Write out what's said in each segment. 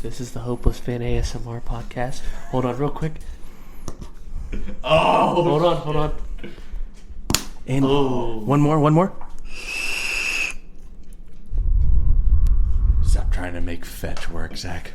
This is the Hopeless Fan ASMR podcast. Hold on real quick. Oh, Hold on. And one more. Stop trying to make fetch work, Zach.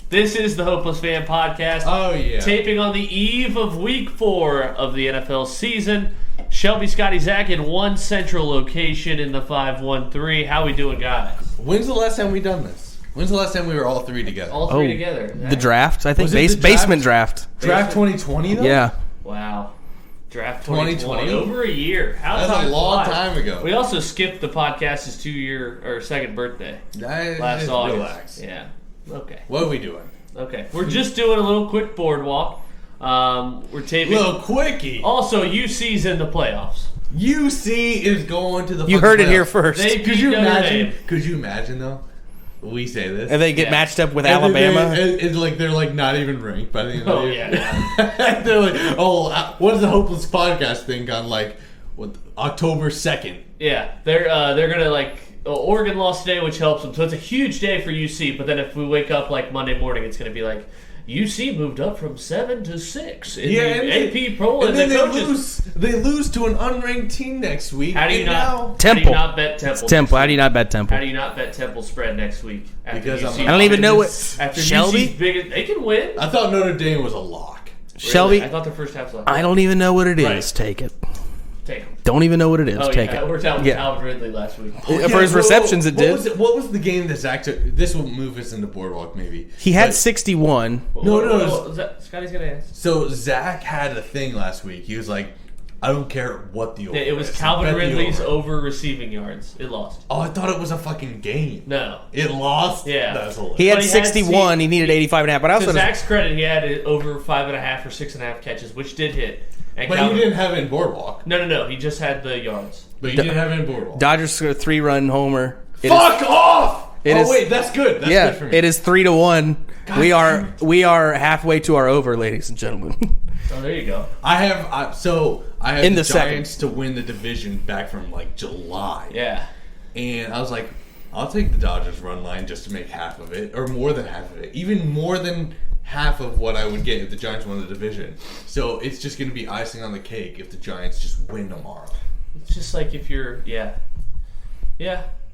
This is the Hopeless Fan podcast. Oh, yeah. Taping on the eve of week 4 of the NFL season. Shelby, Scotty, Zach in one central location in the 513. How we doing, guys? When's the last time we done this? When's the last time we were all three together? All three together. The draft, I think. Was it the Basement draft. Draft 2020, though? Yeah. Wow. Draft 2020. 2020? Over a year. How That's time a long flies. time ago. We also skipped the podcast's 2-year or second birthday. Last Just August. relax. Yeah. Okay. What are we doing? Okay. We're just doing a little quick boardwalk. We're taping. Little quickie. Also, UC's in the playoffs. UC is going to the. You heard it here first. They Could you beat Notre imagine? Dame. Could you imagine though? We say this, And they get Yeah. matched up with And Alabama. it's like they're like not even ranked by the end of Oh the year. yeah. They're like, what does the Hopeless Podcast think on like October 2nd? Yeah. They're gonna Oregon lost today, which helps them. So it's a huge day for UC. But then if we wake up like Monday morning, it's gonna be like UC moved up from 7 to 6 in the AP poll, and then the coaches. they lose to an unranked team next week. How do you and now- not? How do you Temple. not bet Temple? It's Temple. How do you not bet How Temple? do you not bet Temple spread next week? After Because UC I'm I don't even know this- what. After Shelby? UC's biggest, they can win. I thought Notre Dame was a lock. Shelby? I thought the first half was like, I don't even know what it is. Right. Take it. take them. Don't even know what it is. Oh Take yeah, it it. worked out with Yeah. Calvin Ridley last week. For his receptions, it did. What was the game that Zach took? This will move us into Boardwalk, maybe. He had But- 61. No. Scotty's gonna answer. So Zach had a thing last week. He was like, I don't care what the over It was is. Calvin Bet the Ridley's over. over receiving yards. It lost. Oh, I thought it was a fucking game. No. It lost? Yeah. That's hilarious. He had But he had 61. He needed 85 and a half. But I To also Zach's credit, he had it over 5.5 or 6.5 catches, which did hit. And But Calvin, you didn't have it in Boardwalk. No. He just had the yards. But you didn't have it in Boardwalk. Dodgers scored a 3-run homer. It Fuck off! it Oh, is- wait, that's good. That's yeah, good for me. it is 3-1. God We damn are halfway to our over, ladies and gentlemen. Oh, there you go. I have In the the second. Giants to win the division back from like July. Yeah. And I was like, I'll take the Dodgers run line just to make half of it, or more than half of it, even more than half of what I would get if the Giants won the division. So it's just going to be icing on the cake if the Giants just win tomorrow. It's just like if you're, yeah.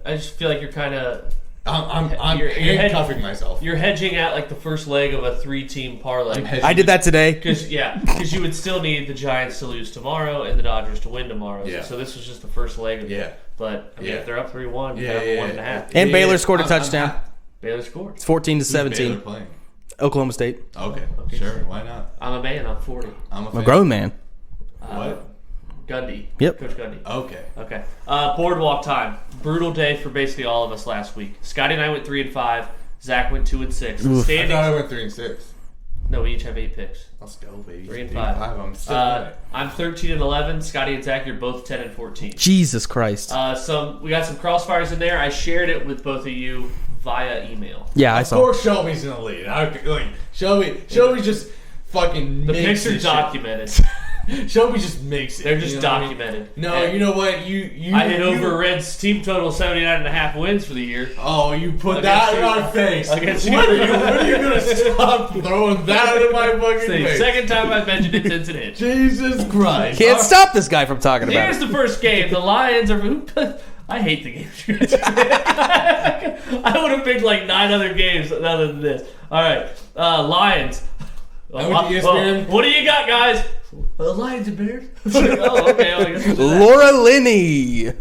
I just feel like you're kind of, I'm You're handcuffing myself. you're hedging out like the first leg of a 3-team parlay. I'm hedging. I did that today. Because you would still need the Giants to lose tomorrow and the Dodgers to win tomorrow. Yeah. So this was just the first leg of Yeah. it. But I mean, Yeah. if they're up 3-1, you Yeah, have yeah, 1.5. And Baylor Yeah, scored a I'm touchdown. happy. Baylor scored. It's 14 to Who's Baylor 17. playing? Oklahoma State. Okay, Okay. sure. Why not? I'm a man. I'm 40. I'm I'm a grown man. What? Gundy. Yep. Coach Gundy. Okay. Okay. Boardwalk time. Brutal day for basically all of us last week. Scotty and I went 3-5. Zach went 2-6. Oof. I Standings. thought I went 3-6. No, we each have 8 picks. Let's go, baby. 3-5. I'm still in it. I'm 13-11. Scotty and Zach, you're both 10-14. Jesus Christ. We got some crossfires in there. I shared it with both of you via email. Yeah, I Of saw. course, Shelby's in the lead. Shelby just fucking The makes picks are this shit. documented. Shelby just makes it. They're just you know what I mean? documented. No, And you know what? You I hit over Red's team total 79.5 wins for the year. Oh, you put Against that in you. our face. Against you. When are you gonna stop throwing that in my fucking It's the face? second time I've mentioned it since it hit. Jesus Christ! Can't stop this guy from talking about Here's it. the first game. The Lions are. I hate the games you guys are picking. I would have picked like 9 other games other than this. All right, Lions. I went to ESPN. What do you got, guys? Lions and Bears. Oh, okay. Well, I guess we'll do that. Laura Linney.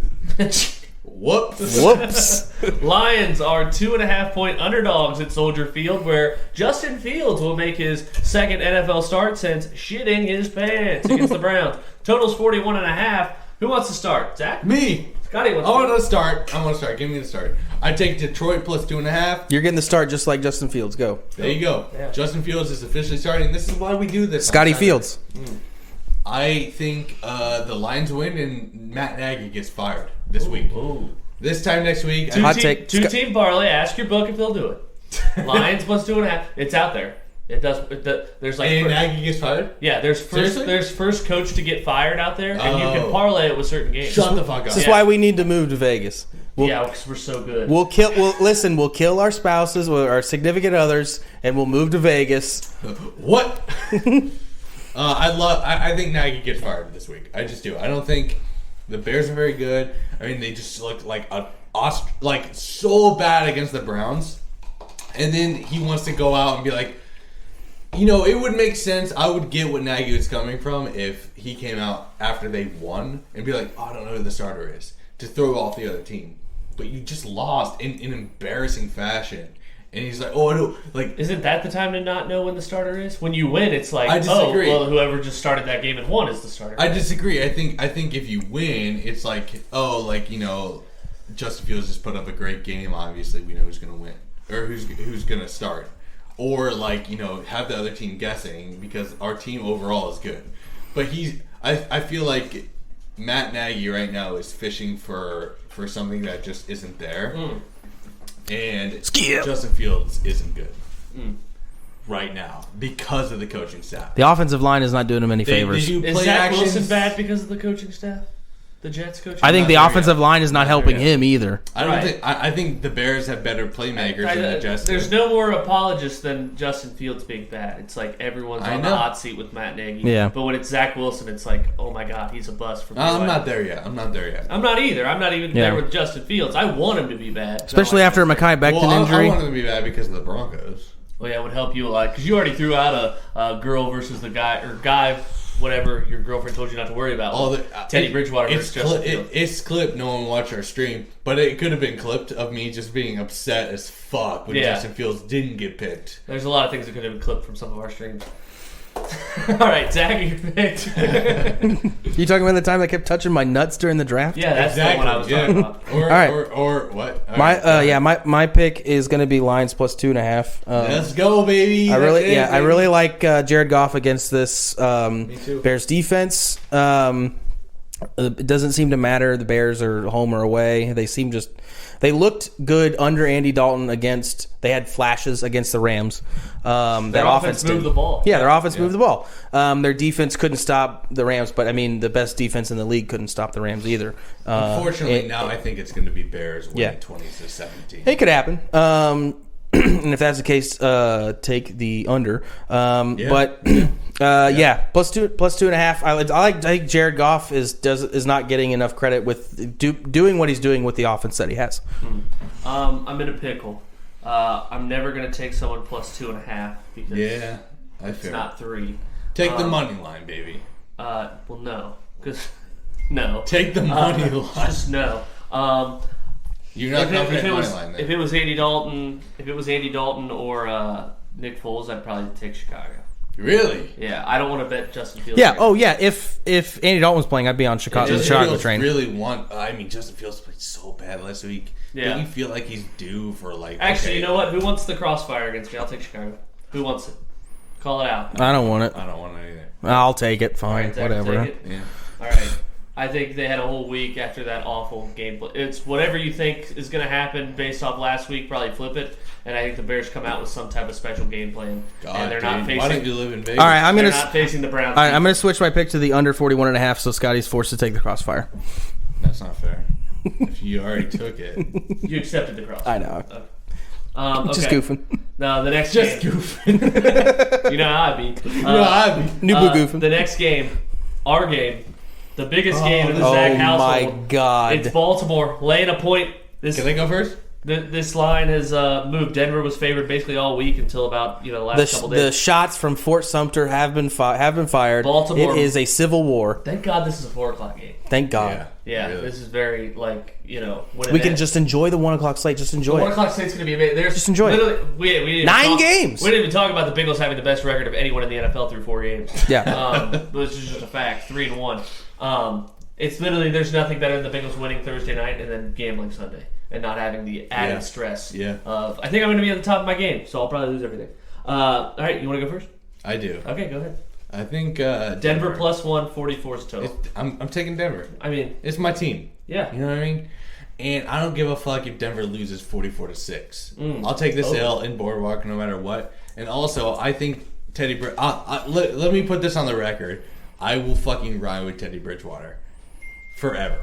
Whoops! Whoops. Lions are 2.5-point underdogs at Soldier Field, where Justin Fields will make his second NFL start since shitting his pants against the Browns. Total's 41.5. Who wants to start? Zach? Me. Scotty I wants to want to start. I want to start. Give me the start. I take Detroit plus 2.5. You're getting the start just like Justin Fields. Go. There you go. Yeah. Justin Fields is officially starting. This is why we do this. Scotty on Fields. Saturday. I think the Lions win and Matt Nagy gets fired this week. Ooh. This time next week. Hot take. Two-team parlay. Ask your book if they'll do it. Lions plus 2.5. It's out there. It does. There's like And Nagy gets fired? there's Seriously? first coach to get fired out there, and you Oh. can parlay it with certain games. Shut the fuck up. This is why we need to move to Vegas. Yeah, because we're so good. We'll kill our spouses or our significant others, and we'll move to Vegas. What? I think Nagy gets fired this week. I just do. I don't think the Bears are very good. I mean, they just look like so bad against the Browns, and then he wants to go out and be like, it would make sense. I would get what Nagy was coming from if he came out after they won and be like, oh, I don't know who the starter is, to throw off the other team. But you just lost in embarrassing fashion. And he's like, oh, I don't, like... Isn't that the time to not know when the starter is? When you win, it's like, I disagree. oh, well, whoever just started that game and won is the starter. I disagree. I think if you win, it's like, Justin Fields just put up a great game. Obviously, we know who's going to win. Or who's going to start. Or, have the other team guessing because our team overall is good. But I feel like Matt Nagy right now is fishing for something that just isn't there. And Justin Fields isn't good right now because of the coaching staff. The offensive line is not doing him any favors. Is Zach Wilson bad because of the coaching staff? The Jets coaching staff? I think the offensive line is not helping him either. I think the Bears have better playmakers than the Jets. There's no more apologists than Justin Fields being bad. It's like everyone's on the hot seat with Matt Nagy. Yeah. But when it's Zach Wilson, it's like, oh my God, he's a bust. I'm not there yet. I'm not either. I'm not even there with Justin Fields. I want him to be bad. Especially after a Mekhi Becton injury. I want him to be bad because of the Broncos. Well, yeah, it would help you a lot because you already threw out a girl versus the guy, or guy, whatever your girlfriend told you not to worry about. Teddy Bridgewater versus Justin Fields. It's clipped. No one watched our stream, but it could have been clipped of me just being upset as fuck when Justin Fields didn't get picked. There's a lot of things that could have been clipped from some of our streams. All right, Zach, you picked. You talking about the time I kept touching my nuts during the draft? Yeah, that's the one I was talking about. Or what? My pick is going to be Lions plus 2.5. Let's go, baby. I really like Jared Goff against this Bears defense. It doesn't seem to matter the Bears are home or away. They looked good under Andy Dalton they had flashes against the Rams. Their offense moved the ball. Yeah, their offense moved the ball. Their defense couldn't stop the Rams, but I mean the best defense in the league couldn't stop the Rams either. Unfortunately, now I think it's going to be Bears winning 20-17. It could happen. And if that's the case, take the under. But plus 2.5. I think Jared Goff is not getting enough credit with doing what he's doing with the offense that he has. I'm in a pickle. I'm never going to take someone plus 2.5 because it's not 3. Take the money line, baby. Well, no, because no. Take the money line. Just no. You're not confident in money line then. If it was Andy Dalton or Nick Foles, I'd probably take Chicago. Really? Yeah, I don't want to bet Justin Fields. Yeah. Oh, yeah. If Andy Dalton was playing, I'd be on Chicago train. Justin Fields played so bad last week. Yeah. Don't you feel like he's due for Actually, you know what? Who wants the crossfire against me? I'll take Chicago. Who wants it? Call it out. I don't want it. I don't want it either. I'll take it. Fine. Right, whatever. Take it? Yeah. All right. I think they had a whole week after that awful gameplay. It's whatever you think is going to happen based off last week, probably flip it. And I think the Bears come out with some type of special game plan. And they're not facing. Why don't you live in Vegas? All right, they're not facing the Browns. All right, I'm going to switch my pick to the under 41.5. So Scotty's forced to take the crossfire. That's not fair. If you already took it, you accepted the crossfire. I know. Okay. Just goofing. No, the next game. goofing. You know how I be. New boo goofing. The next game, our game. The biggest game in the Zach household. Oh, my God. It's Baltimore laying a point. Can they go first? This line has moved. Denver was favored basically all week until about the last couple days. The shots from Fort Sumter have been fired. Baltimore. It is a civil war. Thank God this is a 4:00 game. Thank God. Yeah, really. This is very we can just enjoy the 1 o'clock slate. Just enjoy the it. 1 o'clock slate's going to be amazing. Just enjoy it. We didn't 9 games. We didn't even talk about the Bengals having the best record of anyone in the NFL through 4 games. Yeah. Which is just a fact. 3-1. It's literally there's nothing better than the Bengals winning Thursday night and then gambling Sunday and not having the added stress of I think I'm going to be at the top of my game, so I'll probably lose everything. All right, you want to go first? I do. Okay, go ahead. I think Denver plus 144 is total. I'm taking Denver. I mean, it's my team. Yeah, you know what I mean. And I don't give a fuck if Denver loses 44-6. I'll take this L in Boardwalk no matter what. And also, I think Teddy. Let me put this on the record. I will fucking ride with Teddy Bridgewater forever.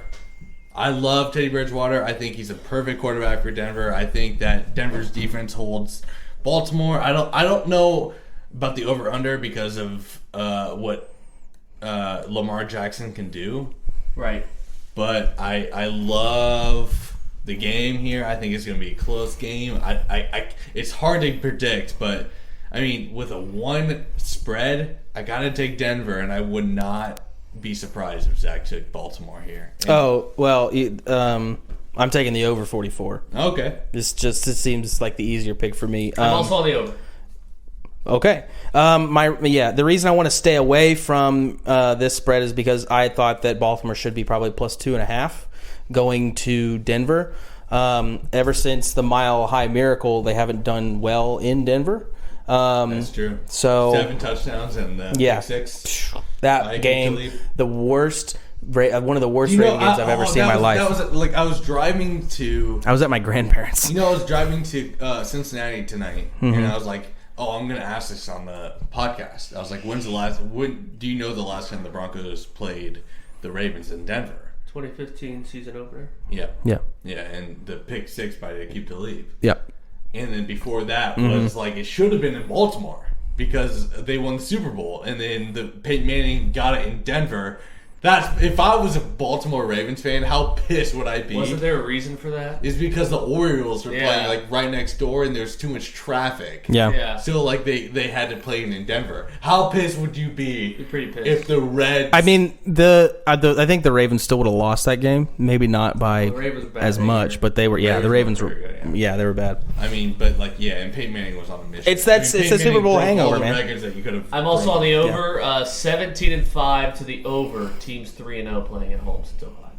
I love Teddy Bridgewater. I think he's a perfect quarterback for Denver. I think that Denver's defense holds Baltimore. I don't know about the over-under because of what Lamar Jackson can do. Right. But I love the game here. I think it's going to be a close game. It's hard to predict, but I mean, with a 1 spread, I got to take Denver, and I would not be surprised if Zach took Baltimore here. And I'm taking the over 44. Okay. It seems like the easier pick for me. I'm also on the over. Okay. The reason I want to stay away from this spread is because I thought that Baltimore should be probably plus 2.5 going to Denver. Ever since the Mile High Miracle, they haven't done well in Denver. That's true. So 7 touchdowns and pick 6. That game, the worst, one of the worst rating games I've ever seen in my life. That was like I was driving to. I was at my grandparents'. I was driving to Cincinnati tonight, and I was like, "Oh, I'm gonna ask this on the podcast." I was like, When do you know the last time the Broncos played the Ravens in Denver? 2015 season opener. Yeah. Yeah. Yeah, and the pick 6 by Aqib Talib. Yeah. And then before that was like it should have been in Baltimore because they won the Super Bowl, and then Peyton Manning got it in Denver. That's if I was a Baltimore Ravens fan, how pissed would I be? Wasn't there a reason for that? Is because the Orioles were playing like right next door, and there's too much traffic. Yeah. So like they had to play in Denver. How pissed would you be? You're pretty pissed. If the Reds. I mean, I think the Ravens still would have lost that game. Maybe not by as much, but they were. Yeah, the Ravens were. Good, yeah, they were bad. I mean, but like and Peyton Manning was on a mission. It's a Super Bowl hangover, man. Records that you could have. I'm also on the over. 17-5 to the over. Teams 3-0 playing at home still high.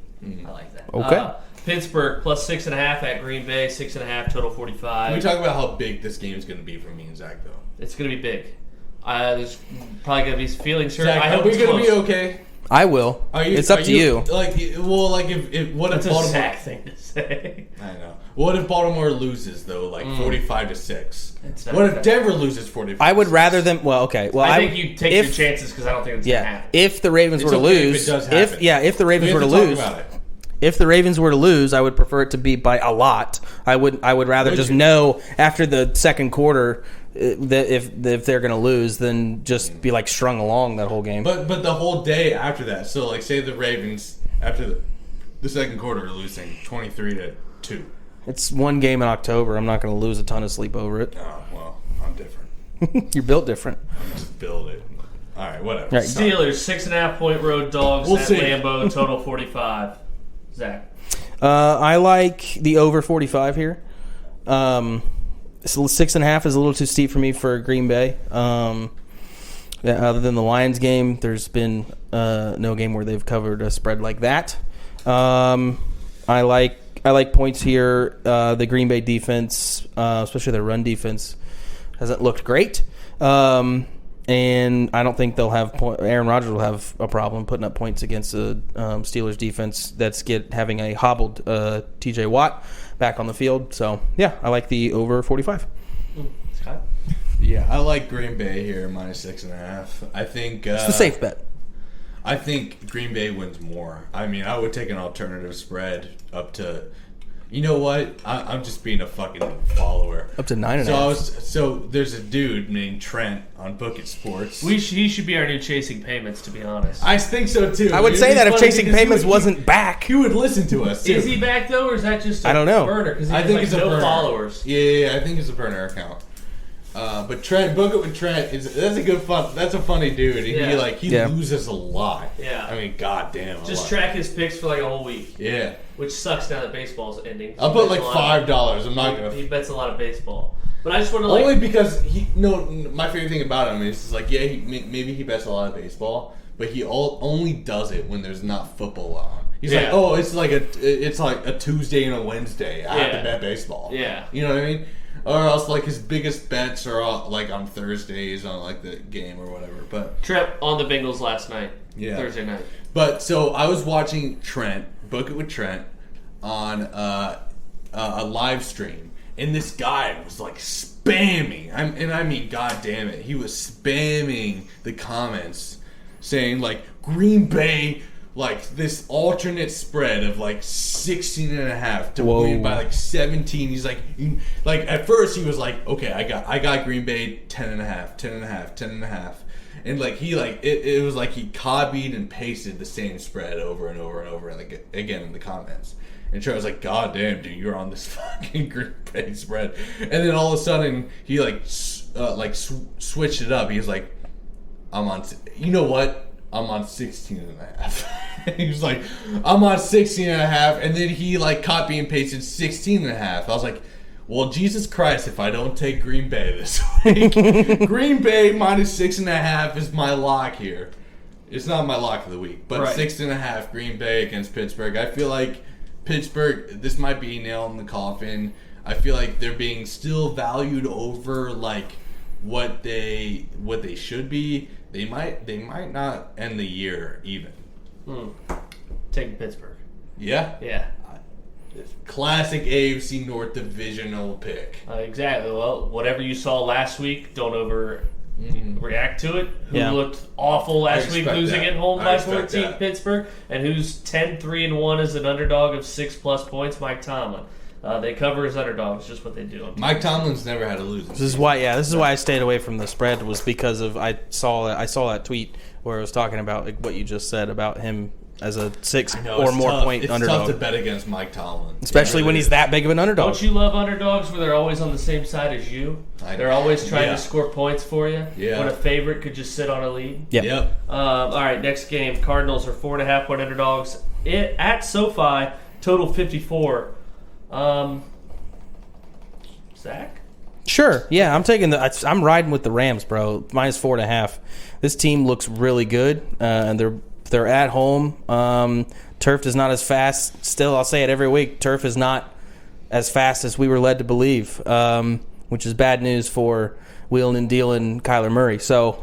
I like that. Okay. Pittsburgh plus 6.5 at Green Bay. 6.5 total 45. Can we talk about how big this game is going to be for me and Zach, though? It's going to be big. There's probably going to be feeling certain. Zach, I hope are we it's going to close. be okay? I will. It's up to you. Like, if what That's if a Baltimore? Zach thing to say. I know. What if Baltimore loses though, like 45-6? It's not What if fair. Denver loses 45? I would rather them. Well, okay. Well, I think you take your chances because I don't think it's going to happen. If the Ravens were to okay if lose, it does happen. if the Ravens We were have to talk lose, about it. if the Ravens were to lose, I would prefer it to be by a lot. I would rather just know after the second quarter that if they're going to lose, then just be like strung along that whole game. But the whole day after that. So like, say the Ravens after the second quarter are losing 23-2. It's one game in October. I'm not going to lose a ton of sleep over it. Oh well, I'm different. You're built different. I'm just build it. All right, whatever. Right. Steelers 6.5 point road dogs We'll at see. Lambeau. Total 45. Zach. I like the over 45 here. So 6.5 is a little too steep for me for Green Bay. Other than the Lions game, there's been no game where they've covered a spread like that. I like points here. The Green Bay defense, especially their run defense, hasn't looked great. And I don't think they'll have Aaron Rodgers will have a problem putting up points against the Steelers defense that's having a hobbled TJ Watt back on the field. So yeah, I like the over 45. Scott? Yeah, I like Green Bay here minus 6.5. I think It's the safe bet. I think Green Bay wins more. I mean, I would take an alternative spread up to. You know what? I'm just being a fucking follower. Up to 9.5. So there's a dude named Trent on Book It Sports. He should be our new Chasing Payments, to be honest. I think so too. I would say that if Chasing Payments wasn't back. he would listen to us too. Is he back though, or is that just a I don't know. burner? Because he I has think like it's a no burner. followers. Yeah, I think it's a burner account. But Trent, Book It with Trent that's a good fun. That's a funny dude. And Yeah. he Yeah. loses a lot. Yeah. I mean, goddamn. Just track his picks for like a whole week, Yeah. which sucks now that baseball's ending. I'll put like $5. I'm not gonna. He bets a lot of baseball, but I just want to Only because my favorite thing about him is like maybe he bets a lot of baseball, but he only does it when there's not football on. He's like, oh, it's like a Tuesday and a Wednesday. I have to bet baseball. Yeah. You know what I mean? Or else like his biggest bets are like on Thursdays on like the game or whatever. But Trent on the Bengals last night. Yeah. Thursday night. But so I was watching Trent, Book It with Trent, on a live stream, and this guy was like spamming. I mean, god damn it, he was spamming the comments saying like Green Bay like this alternate spread of like 16.5 to Whoa. win by like 17. He's like at first he was like, okay, I got Green Bay 10.5. And like he it was like he copied and pasted the same spread over and over and over and like again in the comments. And Trey was like, God damn, dude, you're on this fucking Green Bay spread. And then all of a sudden he switched it up. He was like, I'm on. You know what? I'm on 16.5. He was like, I'm on 16.5. And then he like copy and pasted 16.5. I was like, well, Jesus Christ, if I don't take Green Bay this week, Green Bay minus 6.5 is my lock here. It's not my lock of the week, but Right. 6.5 Green Bay against Pittsburgh. I feel like Pittsburgh, this might be a nail in the coffin. I feel like they're being still valued over like what they should be. They might not end the year even. Taking Pittsburgh. Yeah. Yeah. Classic AFC North divisional pick. Exactly. Well, whatever you saw last week, don't overreact to it. Who Yeah. looked awful last week expect losing that. at home I by expect 14, that. Pittsburgh, and who's 10-3-1 as an underdog of 6+ points, Mike Tomlin. They cover as underdogs, just what they do. Mike Tomlin's never had a losing. This is why I stayed away from the spread, was because of I saw that tweet where it was talking about like what you just said about him as a 6 or more point it's underdog, tough to bet against Mike Tomlin, especially when he's that big of an underdog. Don't you love underdogs where they're always on the same side as you? They're always trying Yeah. to score points for you. Yeah. When a favorite could just sit on a lead. Yep. All right, next game. Cardinals are 4.5 point underdogs at SoFi. Total 54. Zach? Sure. Yeah, I'm taking I'm riding with the Rams, bro. Minus 4.5. This team looks really good, and they're at home. Turf is not as fast. Still, I'll say it every week. Turf is not as fast as we were led to believe, which is bad news for wheeling and dealing Kyler Murray. So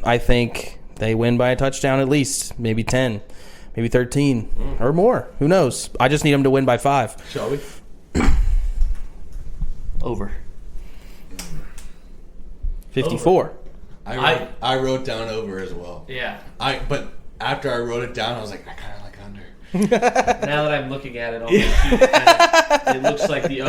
I think they win by a touchdown at least, maybe 10, maybe 13 or more. Who knows? I just need them to win by 5. Shall we? Over. 54. I wrote down over as well. Yeah. But after I wrote it down, I was like, I kind of like under. Now that I'm looking at it on the sheet, it looks like the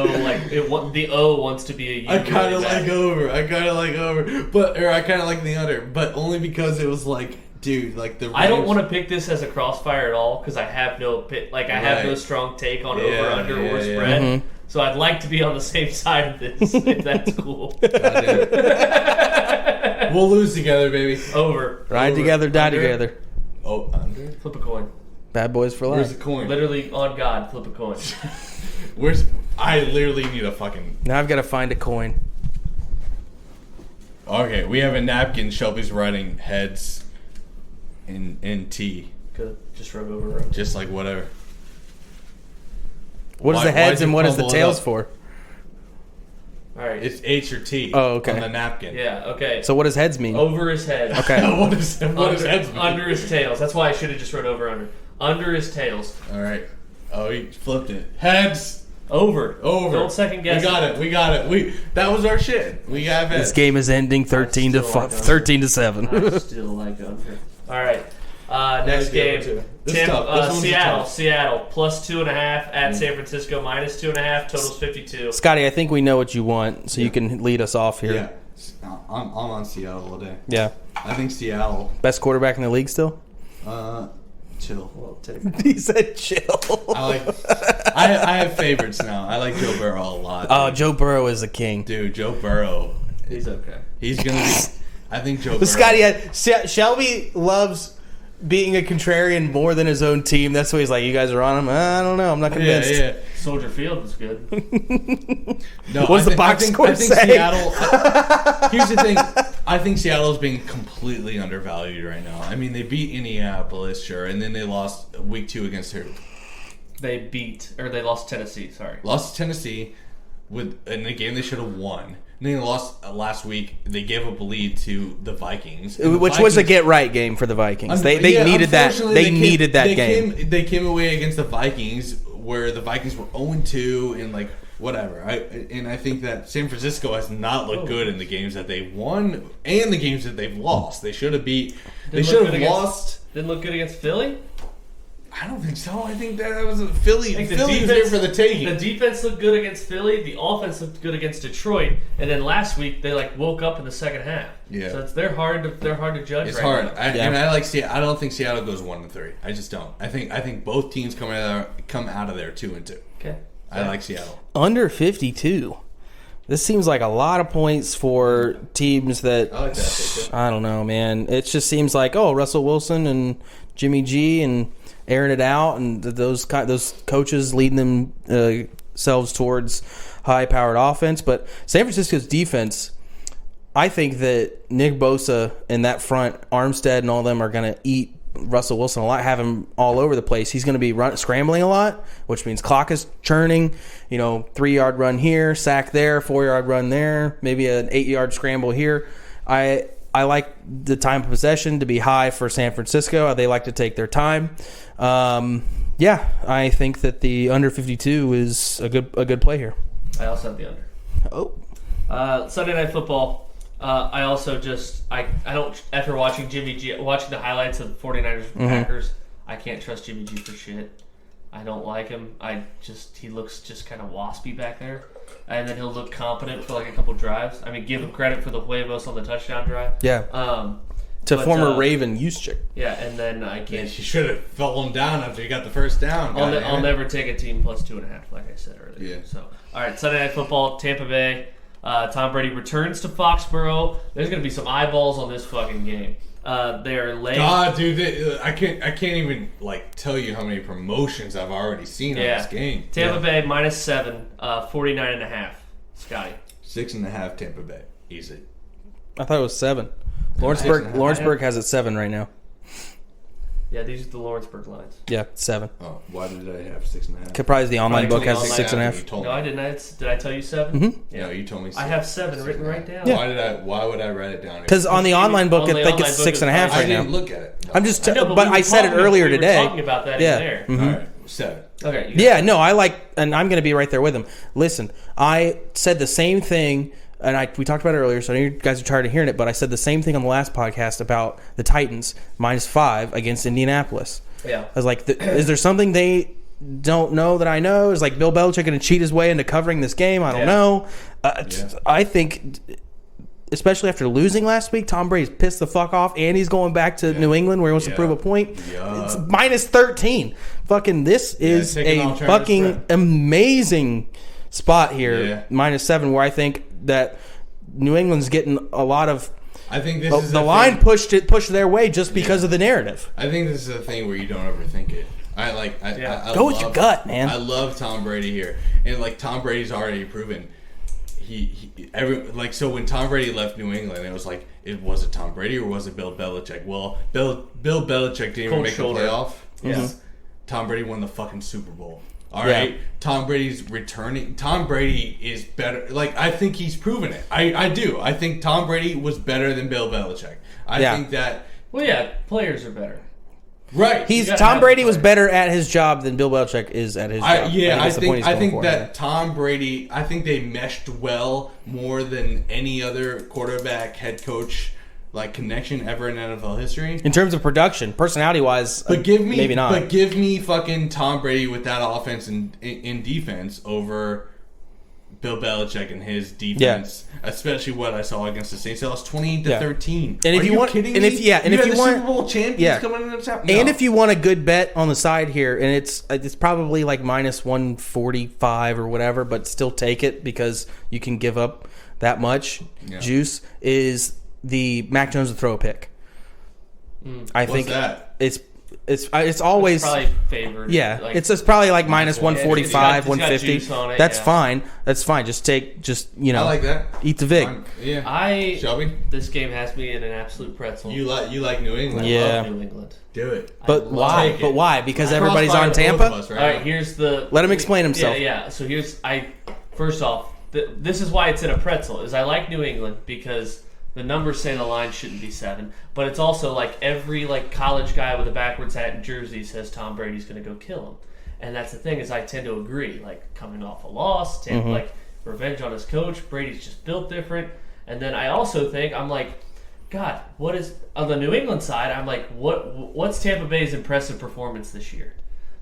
O wants to be a U. I kind of really like bad. over. I kind of like over, or I kind of like the under, but only because it was like, dude, like the. I don't Rams- want to pick this as a crossfire at all because I have no have no Right. strong take on Yeah, over, under, or yeah. spread. Mm-hmm. So I'd like to be on the same side of this if that's cool. Goddamn. We'll lose together, baby. Over. Ride together, die Under. together. Oh, under. Flip a coin. Bad boys for Where's life. the coin? Literally on God, flip a coin. I literally need a fucking. Now I've got to find a coin. Okay, we have a napkin. Shelby's writing heads in T, Could have just wrote over. just like whatever. What is Why- the heads why'd and you what is the crumble it tails up? for? All right. It's H or T. Oh, okay. On the napkin. Yeah. Okay. So what does heads mean? Over his head. Okay. what is heads mean? Under his tails. That's why I should have just wrote over under. Under his tails. All right. Oh, he flipped it. Heads. Over. Over. Don't second guess. We got it. That was our shit. We got heads. This game is ending 13 to still like 13 to 7. I still like under. All right. Next like the game. over too. This Tim, is tough. This one's Seattle. tough. Seattle plus 2.5 at San Francisco minus 2.5. Totals 52. Scotty, I think we know what you want, so you can lead us off here. Yeah. I'm on Seattle all day. Yeah. I think Seattle. Best quarterback in the league still? Chill. Well, He said chill. I have favorites now. I like Joe Burrow a lot. Oh, Joe Burrow is a king. Dude, Joe Burrow. he's okay. He's gonna be. I think Joe Burrow. Scotty, Shelby loves being a contrarian more than his own team. That's why he's like, you guys are on him? I don't know. I'm not convinced. Yeah. Soldier Field was good. No, What's the box score I think say? Seattle. Here's the thing. I think Seattle's being completely undervalued right now. I mean, they beat Indianapolis, sure, and then they lost week 2 against who? They lost Tennessee. Sorry. Lost to Tennessee in a game they should have won. And then they lost last week. They gave up a lead to the Vikings, and the Which was a Vikings- get right game for the Vikings. They Yeah, needed that. unfortunately, They needed that game. They came away against the Vikings, where the Vikings were 0-2 and like whatever. I think that San Francisco has not looked good in the games that they've won and the games that they've lost. They should have beat. They Didn't should look have good lost. Didn't look good against Philly. I don't think so. I think that was Philly. think the Philly was defense- there for the taking. The defense looked good against Philly. The offense looked good against Detroit. And then last week they woke up in the second half. Yeah. So they're hard to judge. It's right hard. now. And I like Seattle. I don't think Seattle goes 1-3. I just don't. I think both teams come out of there 2-2. Okay. I like Seattle. Under 52. This seems like a lot of points for teams that I like that. I don't know, man. It just seems like Russell Wilson and Jimmy G and airing it out, and those coaches leading themselves towards high-powered offense. But San Francisco's defense, I think that Nick Bosa and that front, Armstead and all of them are going to eat Russell Wilson a lot, have him all over the place. He's going to be scrambling a lot, which means clock is churning. 3-yard run here, sack there, 4-yard run there, maybe an 8-yard scramble here. I like the time of possession to be high for San Francisco. They like to take their time. I think that the under 52 is a good play here. I also have the under. Oh, Sunday Night Football. I also I don't, after watching Jimmy G, watching the highlights of the 49ers and Packers, I can't trust Jimmy G for shit. I don't like him. He looks just kind of waspy back there. And then he'll look competent for like a couple drives. I mean, give him credit for the huevos on the touchdown drive. yeah. Former Raven Juszczyk. Yeah, and then I Yeah, can't. she should have fallen down after you got the first down. I'll never take a team plus 2.5, like I said earlier. Yeah. So, all right, Sunday Night Football, Tampa Bay. Tom Brady returns to Foxborough. There's going to be some eyeballs on this fucking game. They're late. God, dude, I can't even tell you how many promotions I've already seen on this game. Tampa Bay -7, 49.5. Scotty. 6.5 Tampa Bay, easy. I thought it was 7. Lawrenceburg has it 7 right now. Yeah, these are the Lawrenceburg lines. Yeah, 7. Oh, why did I have 6.5? Surprised the online book has Online 6.5. No, I didn't. Did I tell you 7? No, you told me 6. I have 7 written right down. Yeah. Why would I write it down? Because on the online book, I think it's 6.5 I right now. didn't look at it. I'm just, I know, but we I said it were earlier we were today. talking about that Yeah. in there. All right, 7. Okay. Yeah, no, and I'm going to be right there with him. Listen, I said the same thing, and we talked about it earlier, so I know you guys are tired of hearing it, but I said the same thing on the last podcast about the Titans -5 against Indianapolis. Yeah. I was like, is there something they don't know that I know? Is like Bill Belichick going to cheat his way into covering this game? I don't know. I think, especially after losing last week, Tom Brady's pissed the fuck off, and he's going back to New England where he wants to prove a point. Yeah. It's -13. Fucking, this is take an a alternative fucking spread. amazing spot here. Yeah. -7, where I think that New England's getting a lot of. I think this is The line pushed their way just because of the narrative. I think this is a thing where you don't overthink it. I Go with your gut, man. I love Tom Brady here, and Tom Brady's already proven. So when Tom Brady left New England, it was it Tom Brady or was it Bill Belichick? Well, Bill Belichick didn't even Cold make shoulder. the playoff. Yeah. Tom Brady won the fucking Super Bowl. All Yeah. right, Tom Brady's returning. Tom Brady is better. I think he's proven it. I do. I think Tom Brady was better than Bill Belichick. I think that. Well, yeah, players are better. Right. Tom Brady was better at his job than Bill Belichick is at his job. I think that Tom Brady. I think they meshed well more than any other quarterback head coach connection ever in NFL history. In terms of production, personality-wise, maybe not. But give me fucking Tom Brady with that offense and in defense over Bill Belichick and his defense, especially what I saw against the Saints. That was 20-13. And if Are you want, kidding and me? if you want, Super Bowl champions coming into town, and if you want a good bet on the side here, and it's probably -145 or whatever, but still take it because you can give up that much juice. Is the Mac Jones to throw a pick? I think that? It's always probably favored. Yeah, it's just probably -145, it's got 150. juice on it, That's yeah. fine. That's fine. Just I like that. eat the vig. Yeah. Shelby, This game has me in an absolute pretzel. you like New England? Yeah. Love New England. Do it. But why? take it. But why? Because I everybody's crossfire on to both Tampa. of us right All right, now. here's the. Let him explain himself. Yeah. So first off, this is why it's in a pretzel. Is I like New England because the numbers say the line shouldn't be 7, but it's also every college guy with a backwards hat and jersey says Tom Brady's going to go kill him, and that's the thing is I tend to agree. Coming off a loss, revenge on his coach. Brady's just built different, and then I also think God, what is on the New England side? I'm what's Tampa Bay's impressive performance this year?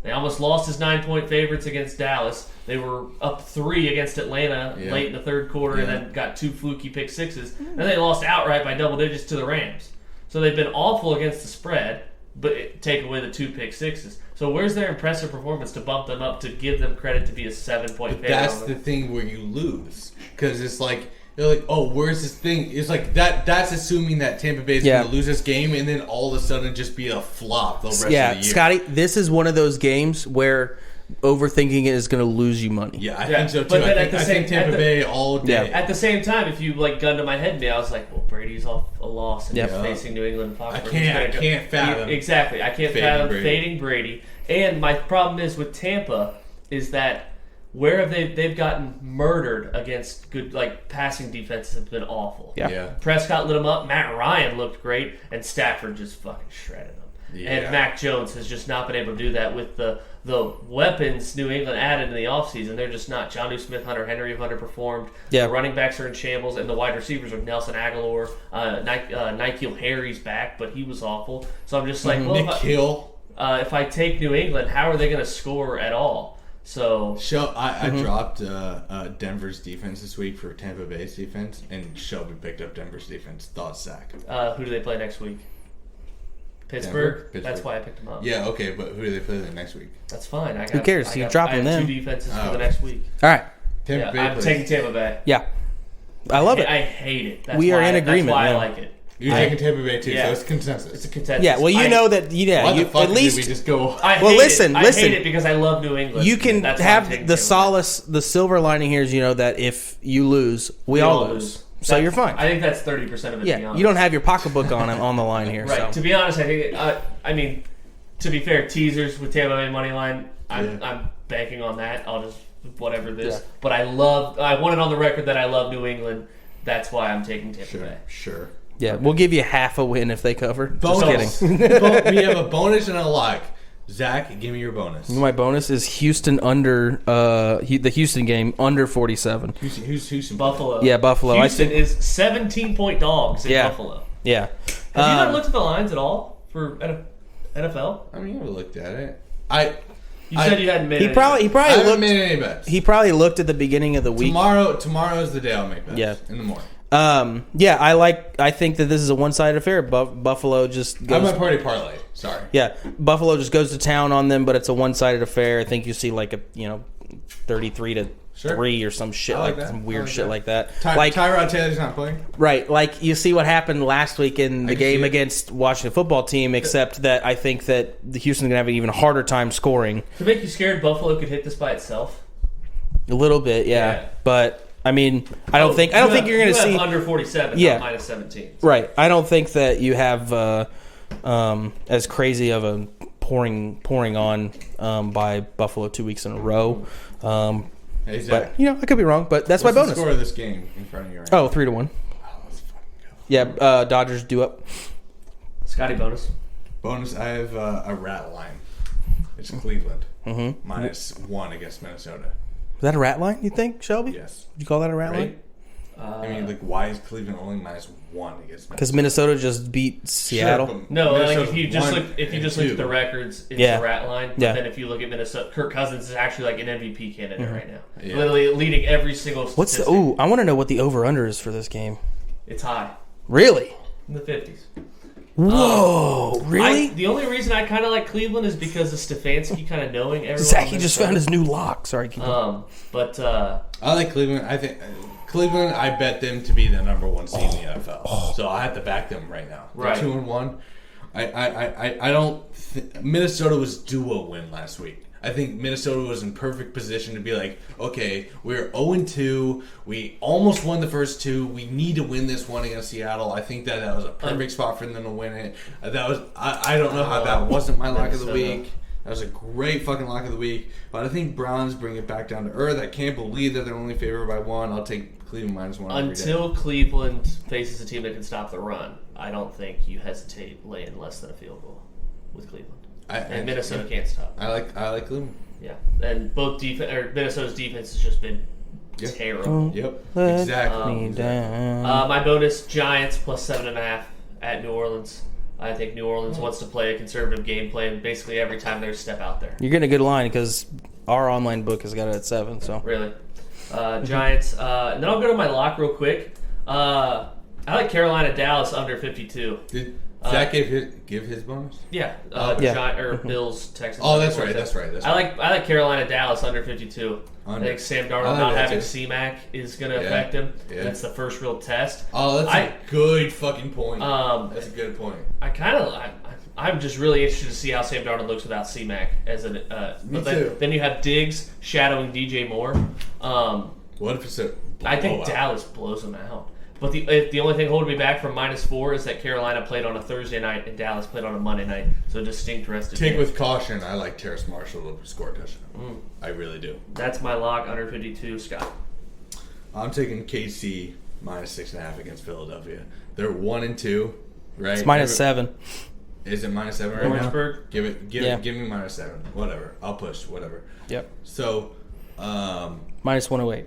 They almost lost as 9-point favorites against Dallas. They were up 3 against Atlanta late in the third quarter and then got 2 fluky pick sixes. And they lost outright by double digits to the Rams. So they've been awful against the spread, but take away the 2 pick sixes. So where's their impressive performance to bump them up to give them credit to be a 7-point favorite? That's the thing where you lose. Because it's like, they're like, oh, where's this thing? It's like that's assuming that Tampa Bay is going to lose this game and then all of a sudden just be a flop the rest of the year. Scotty, this is one of those games where overthinking it is going to lose you money. Yeah, I think so too. But then I think Tampa Bay all day. Yeah. At the same time, if you gun to my head me, I was like, well, Brady's off a loss and he's facing New England. I can't fathom. Exactly, I can't fathom fading Brady. And my problem is with Tampa is that where have they've gotten murdered against good passing defenses have been awful. Yeah. Prescott lit them up. Matt Ryan looked great, and Stafford just fucking shredded them. Yeah. And Mac Jones has just not been able to do that with the weapons New England added in the offseason. They're just not. Jonnu Smith, Hunter Henry have underperformed. Yeah. The running backs are in shambles, and the wide receivers are Nelson Aguilar. N'Keal Harry's back, but he was awful. So I'm just like, if I take New England, how are they going to score at all? So I dropped Denver's defense this week for Tampa Bay's defense, and Shelby picked up Denver's defense. Thought sack. Who do they play next week? Pittsburgh? That's why I picked them up. Yeah, okay, but who do they play next week? That's fine. Who cares? You're dropping them. 2 defenses for the next week. All right. I'm taking Tampa Bay. Yeah. I love it. I hate it. We are in agreement. That's why I like it. You're taking Tampa Bay too, so it's consensus. It's a consensus. Yeah, well, you know that. Why the fuck at least did we just go? I hate it because I love New England. You can have the solace, the silver lining here is that if you lose, we all lose. So you're fine. I think that's 30% of it. Yeah, you don't have your pocketbook on the line here. Right. So. To be honest, I think. To be fair, teasers with Tampa Bay money line. I'm banking on that. I'll just whatever this. Yeah. But I want it on the record that I love New England. That's why I'm taking Tampa Bay. Sure. Yeah, we'll give you half a win if they cover. Bonus. Just kidding. We have a bonus and a lock. Zach, give me your bonus. My bonus is Houston under the Houston game under 47. Who's Houston? Buffalo. Yeah, Buffalo. Houston is 17-point dogs in Buffalo. Yeah. Have you not looked at the lines at all for NFL? I mean, I looked at it. You said you hadn't made. He probably haven't made any bets. He probably looked at the beginning of the week. Tomorrow is the day I'll make bets. Yeah. In the morning. I think that this is a one-sided affair. Buffalo just goes... I'm a party parlay. Sorry. Yeah, Buffalo just goes to town on them, but it's a one-sided affair. I think you see 33-3 or some shit some weird shit like that. Tyrod Taylor's not playing. Right, like you see what happened last week in the game against Washington football team. Except that I think that the Houston's gonna have an even harder time scoring. To make you scared, Buffalo could hit this by itself. A little bit, yeah. But. I mean, I don't think you're going to see under 47, not minus 17. Right. I don't think that you have as crazy of a pouring on by Buffalo 2 weeks in a row. Hey, Zach, but I could be wrong. But that's my bonus. What's the score of this game in front of you right now? 3-1. Oh, let's fucking go. Yeah, Dodgers due up. Scotty bonus. Bonus. I have a rat line. It's Cleveland -1 against Minnesota. Is that a rat line, you think, Shelby? Yes. Would you call that a rat line? I mean, why is Cleveland only -1 against Minnesota? Because Minnesota just beat Seattle. Sure, no, if you just look at the records, it's a rat line. But then if you look at Minnesota, Kirk Cousins is actually an MVP candidate right now. Yeah. Literally leading every single statistic. I want to know what the over/under is for this game. It's high. Really? In the 50s. Whoa, really? The only reason I kind of like Cleveland is because of Stefanski kind of knowing everyone. Zachy just found his new lock. Sorry. I like Cleveland. I think Cleveland. I bet them to be the number 1 seed in the NFL. So I have to back them right now. They're 2-1. I don't. Minnesota was due a win last week. I think Minnesota was in perfect position to be like, okay, we're 0-2. We almost won the first 2. We need to win this one against Seattle. I think that was a perfect spot for them to win it. That was I don't know how that wasn't my lock of the week. That was a great fucking lock of the week. But I think Browns bring it back down to earth. I can't believe that they're only favored by 1. I'll take Cleveland -1 until Cleveland faces a team that can stop the run. I don't think you hesitate laying less than a field goal with Cleveland. And Minnesota can't stop. I like Cleveland. Yeah, and Minnesota's defense has just been terrible. Yep, exactly. My bonus: Giants +7.5 at New Orleans. I think New Orleans wants to play a conservative game plan basically every time they step out there. You're getting a good line because our online book has got it at 7. So Really. Giants. And then I'll go to my lock real quick. I like Carolina Dallas under 52. Did Zach give his bonus? Yeah. Yeah. Bills Texans. Oh, that's right. I like Carolina Dallas under 52. I think Sam Darnold not having C-Mac is going to affect him. Yeah. That's the first real test. Oh, that's a good fucking point. That's a good point. I'm just really interested to see how Sam Darnold looks without C-Mac as an. Me too. Then you have Diggs shadowing DJ Moore. What if it's a? I think Dallas blows him out. But the only thing holding me back from -4 is that Carolina played on a Thursday night and Dallas played on a Monday night. So distinct rest of Take with caution. I like Terrace Marshall to score a touchdown. I really do. That's my lock under 52, Scott. I'm taking KC -6.5 against Philadelphia. They're 1-2, right? it's -7. Is it -7 right Orangeburg? now? Give me -7. Whatever. I'll push. Whatever. Yep. So, -108.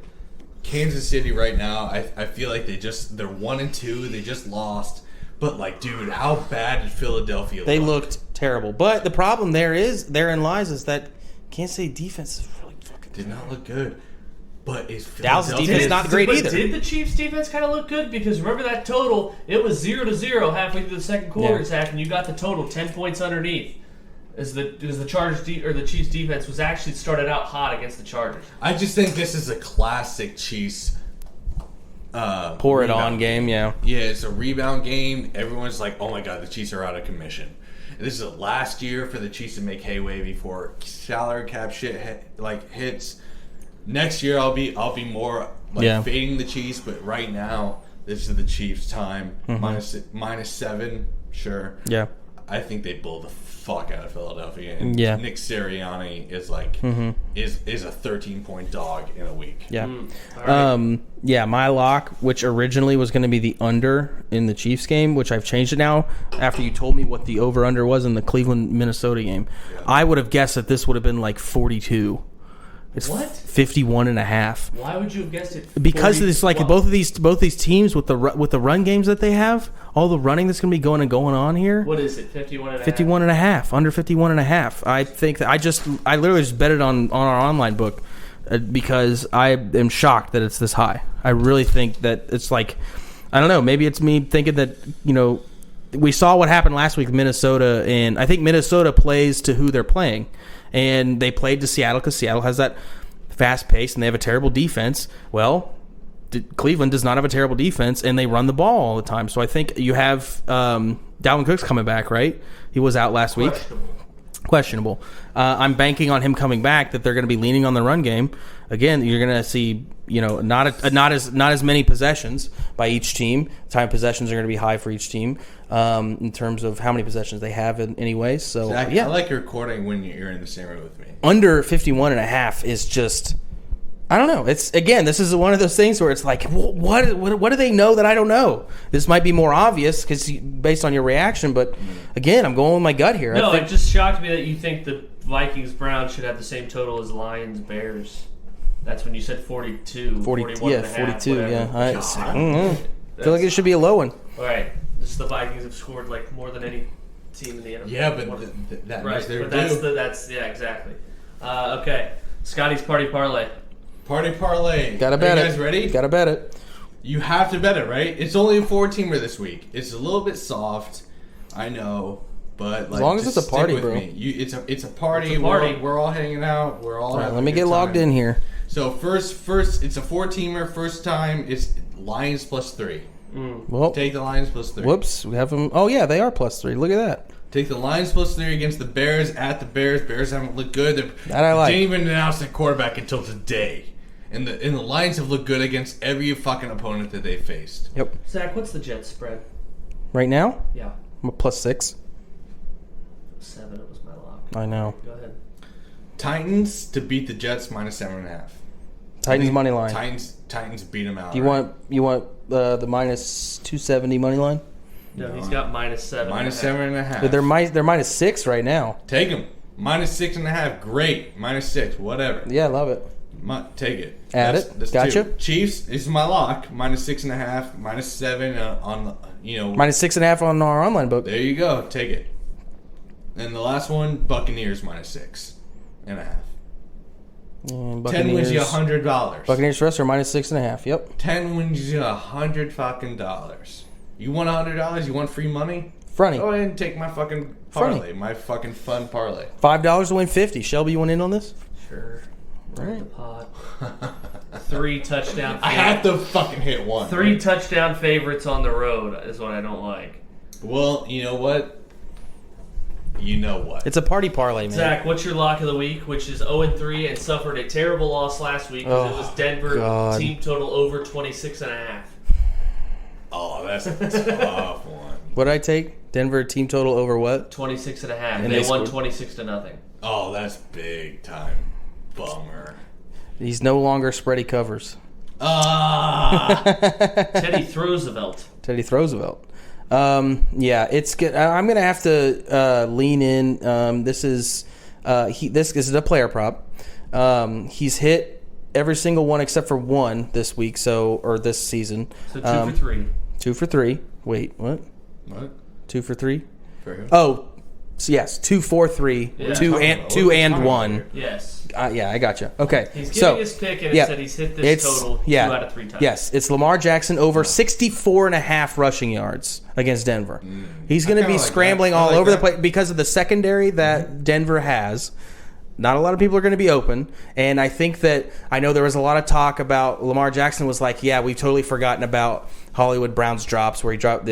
Kansas City right now, I feel like they're 1-2. They just lost. But like, dude, how bad did Philadelphia look? They looked terrible. But the problem therein lies is that Kansas City defense is really fucking did not look good. But is Dallas Philadelphia defense not great either? Did the Chiefs defense kind of look good? Because remember that total, it was 0-0 halfway through the second quarter, Zach, and you got the total 10 points underneath. As the the Chiefs defense was actually started out hot against the Chargers. I just think this is a classic Chiefs. pour it on game, yeah. Yeah, it's a rebound game. Everyone's like, "Oh my god, the Chiefs are out of commission." And this is the last year for the Chiefs to make headway before salary cap shit hits. Next year, I'll be more fading the Chiefs, but right now, this is the Chiefs' time. -7, sure. Yeah. I think they blow the fuck out of Philadelphia. And Yeah. Nick Sirianni is is a 13-point dog in a week. Yeah. Right. Yeah, my lock, which originally was going to be the under in the Chiefs game, which I've changed it now after you told me what the over-under was in the Cleveland-Minnesota game. Yeah. I would have guessed that this would have been like 42. It's what? 51.5. Why would you have guessed it? Because it's like both these teams with the run games that they have, all the running that's going to be going on here. What is it? 51.5. 51.5. Under 51.5. I think that I literally just bet it on our online book because I am shocked that it's this high. I really think that it's like, I don't know, maybe it's me thinking that, we saw what happened last week with Minnesota, and I think Minnesota plays to who they're playing. And they played to Seattle because Seattle has that fast pace and they have a terrible defense. Well, Cleveland does not have a terrible defense, and they run the ball all the time. So I think you have Dalvin Cook's coming back, right? He was out last week. Questionable. I'm banking on him coming back, that they're going to be leaning on the run game. Again, you're going to see, not as many possessions by each team. Time possessions are going to be high for each team in terms of how many possessions they have in any way. So Zach, yeah, I like your recording when you're in the same room with me. Under 51.5 is just, I don't know. It's, again, this is one of those things where it's like, what do they know that I don't know? This might be more obvious because based on your reaction, but again, I'm going with my gut here. No, it just shocked me that you think the Vikings-Browns should have the same total as Lions-Bears. That's when you said 42. 41 yeah, and a half, 42. whatever. Yeah, I don't know. I feel like it should be a low one. All right, the Vikings have scored like more than any team in the NFL. Yeah, but that right, was their but due. that's yeah, exactly. Okay, Scotty's party parlay. Party parlay. Gotta bet it. Are you guys ready? Gotta bet it. You have to bet it, right? It's only a 4-teamer this week. It's a little bit soft, I know, but like, as long as it's a party, bro. It's a party. It's a party. We're all hanging out. We're all. All right, let me get logged in here. So first, it's a 4-teamer. First time, it's Lions +3. Well, take the Lions +3. Whoops, we have them. Oh yeah, they are +3. Look at that. Take the Lions +3 against the Bears at the Bears. Bears haven't looked good. That I like. They didn't even announce their quarterback until today. And the Lions have looked good against every fucking opponent that they faced. Yep. Zach, what's the Jets spread? Right now, Yeah. I'm a +6. 7. It was my lock. I know. Go ahead. Titans to beat the Jets -7.5. Titans money line. Titans beat them out. Do you want the -270 money line? No, he's got -7. -7.5. They're -6 right now. Take them. -6.5. Great. -6. Whatever. Yeah, I love it. Take it. Add it. That's Gotcha. 2. Chiefs. This is my lock. -6.5. -7 on minus 6.5 on our online book. There you go. Take it. And the last one, Buccaneers minus 6.5. 10 wins you $100. Buccaneers for us are minus 6.5. Yep. 10 wins you $100 fucking dollars. You want $100? You want free money? Funny. Go ahead and take my fucking parlay. My fucking fun parlay. $5 to win 50. Shelby, you want in on this? Sure. Right. The pot. 3 touchdown. I have to fucking hit one. 3 touchdown favorites on the road is what I don't like. Well, you know what? It's a party parlay, man. Zach, what's your lock of the week, which is 0-3 and suffered a terrible loss last week because it was Denver team total over 26.5. Oh, that's a tough one. What did I take? Denver team total over what? 26.5. And they won 26-0. Oh, that's big time. Bummer. He's no longer spready covers. Teddy Roosevelt. Yeah, it's good. I'm gonna have to lean in. This is a player prop. He's hit every single one except for one this week, or this season. So 2 for 3. 2 for 3. Wait, what? What? 2 for 3? For who? Oh, so yes, 2 for 3. Yeah. 2 and 1. Yes. Yeah, I gotcha. Okay, He's giving his pick, and it said he's hit this total 2 out of 3 times. Yes, it's Lamar Jackson over 64.5 rushing yards against Denver. He's going to be scrambling all over the place because of the secondary that Denver has. Not a lot of people are going to be open, and I think that I know there was a lot of talk about Lamar Jackson was like, yeah, we've totally forgotten about Hollywood Brown's drops where he dropped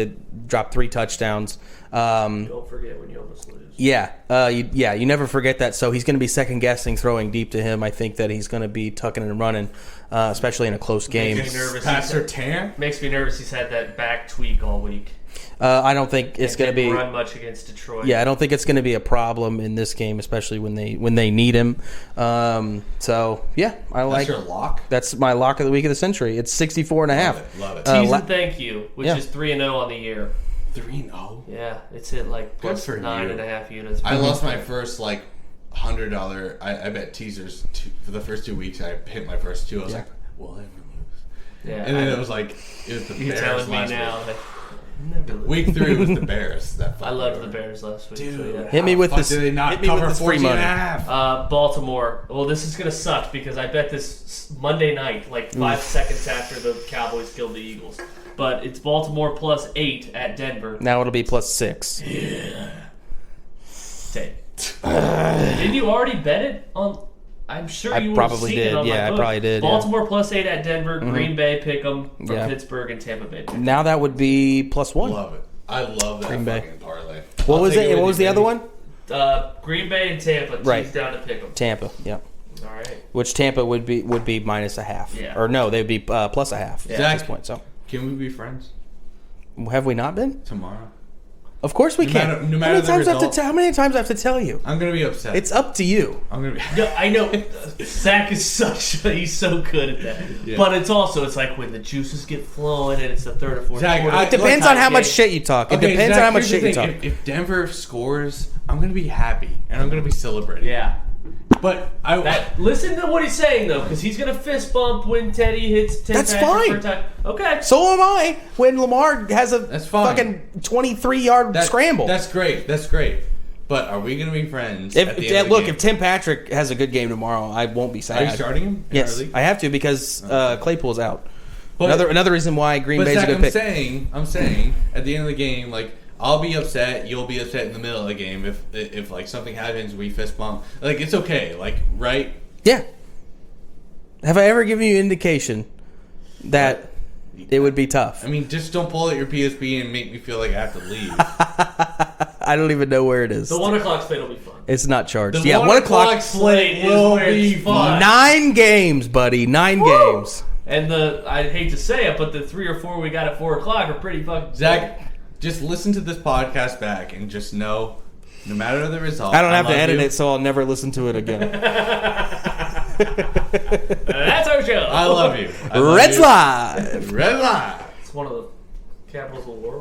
3 touchdowns. Don't forget when you almost lose. Yeah, you never forget that. So he's going to be second guessing throwing deep to him. I think that he's going to be tucking and running, especially in a close game. Makes me nervous. Pastor Tan? Makes me nervous. He's had that back tweak all week. I don't think it's going to be run much against Detroit. Yeah, I don't think it's going to be a problem in this game, especially when they need him. So yeah, That's your lock. That's my lock of the week of the century. It's 64.5. Love it. Tease and thank you, which is 3-0 on the year. 3-0. Yeah, it's hit like plus 9.5 units. I lost my first $100. I bet teasers for the first 2 weeks. I hit my first 2. I was like, "Will I ever lose?" Yeah, and then it was the you're Bears telling me now. Week 3 was the Bears. I loved the Bears last week. Dude, so yeah. Hit me with this. Did they not hit me cover with this free money. 14.5? Baltimore. Well, this is gonna suck because I bet this Monday night, 5 seconds after the Cowboys killed the Eagles. But it's Baltimore plus 8 at Denver. Now it'll be plus 6. Yeah. Didn't you already bet it on? I'm sure you would have seen it on my book. I probably did. Baltimore plus 8 at Denver. Green Bay pick 'em from Pittsburgh and Tampa Bay. Now that would be plus 1. Love it. I love that Green Bay. fucking parlay. What was it? What was the other one? Green Bay and Tampa. Teams down to pick 'em. Tampa. Yeah. All right. Which Tampa would be minus a half. Yeah. Or no, they'd be plus a half at this point. So can we be friends have we not been? tomorrow? Of course we can. No matter the result. How many times I have to tell you? I'm gonna be upset. It's up to you. I'm gonna be. No, I know. Zach is he's so good at that. Yeah. But it's like when the juices get flowing and it's the third or fourth quarter. It depends on how much shit you talk. It depends on how much shit you talk. If Denver scores, I'm gonna be happy and I'm gonna be celebrating. Yeah. But listen to what he's saying though, because he's gonna fist bump when Teddy hits 10 That's passes fine. per time. Okay. So am I when Lamar has a fucking 23-yard scramble. That's great. But are we gonna be friends? If Tim Patrick has a good game tomorrow, I won't be sad. Are you starting him? Yes, I have to because Claypool's out. But, another reason why Green Bay's a good pick. I'm saying at the end of the game, I'll be upset. You'll be upset in the middle of the game if something happens. We fist bump. It's okay. Right? Yeah. Have I ever given you indication that it would be tough? I mean, just don't pull out your PSP and make me feel like I have to leave. I don't even know where it is. The 1 o'clock slate will be fun. It's not charged. The 1 o'clock slate will be fun. 9 games, buddy. 9 games. And I hate to say it, but the 3 or 4 we got at 4 o'clock are pretty fucking. Zach, just listen to this podcast back and just know, no matter the result, I don't have to edit it, so I'll never listen to it again. That's our show. I love you. Reds Live. Red Live. It's one of the capitals of the world.